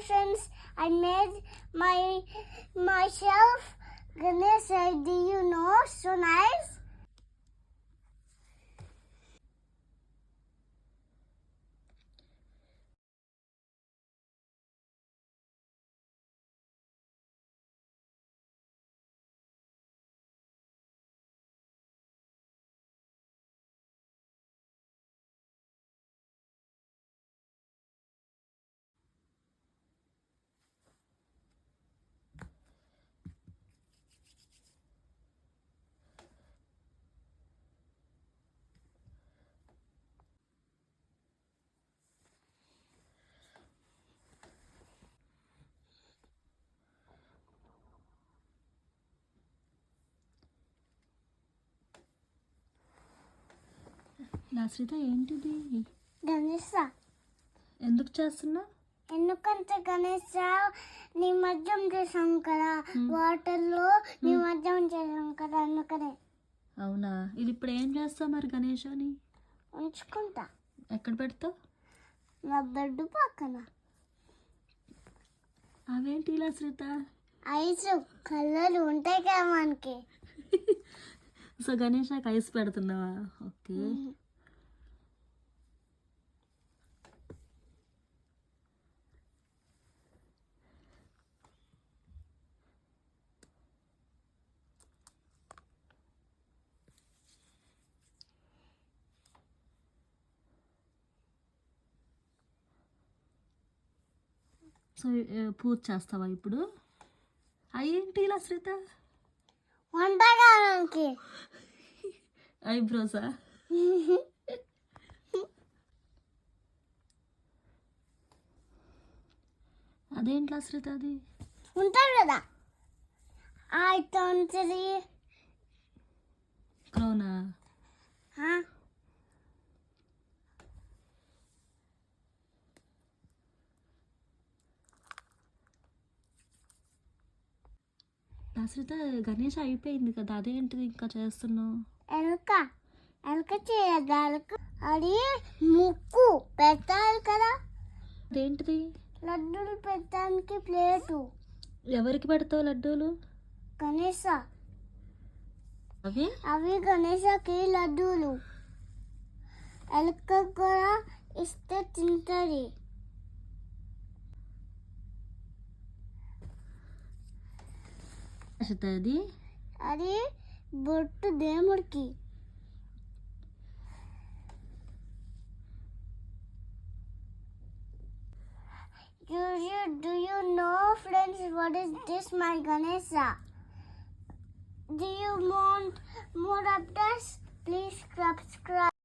Friends, I made myself Ganesha. Do you know? So nice. నాశ్రిత ఏంటిది? గణేశ. ఎందుకు చేస్తున్నా? ఎందుకంటే గణేశ నిమజ్జనం చేసాం కదా, వాటర్లో నిమజ్జనం చేసాం కదా, అందుకనే. అవునా? ఇది ఇప్పుడు ఏం చేస్తావు మరి గణేశాని? ఉంచుకుంటా. ఎక్కడ పెడతావు? నా బెడ్ పక్కన. అవేంటి ఇలా శ్రీత? ఐస్ కలర్లు ఉంటాయి కదా మనకి. సో గణేశాకి ఐస్ పెడుతున్నావా? ఓకే. సో పూజ చేస్తావా ఇప్పుడు? అయ్యేంటి ఇలా శ్రీత? వంటకానికి ఐబ్రోసా? అదేంట్లా శ్రీత? అది ఉంటారు కదా, అయితే ఉంటుంది. క్రౌనా? శ్రీత గణేష్ అయిపోయింది కదా, అదేంటిది ఇంకా చేస్తున్నావు? ఎలక చేయదా? అది ముక్కు పెట్టాలి కదా. అదేంటిది? లడ్డూలు పెట్టడానికి ప్లేటు. ఎవరికి పెడతావు లడ్డూలు? గణేశ. అవి గణేశకి లడ్డూలు. ఎలక కూడా ఇస్తే తింటది. అది బొట్టు దేవుడికి. Do you know, friends, what is this, my Ganesha? Do you want more updates? Please subscribe.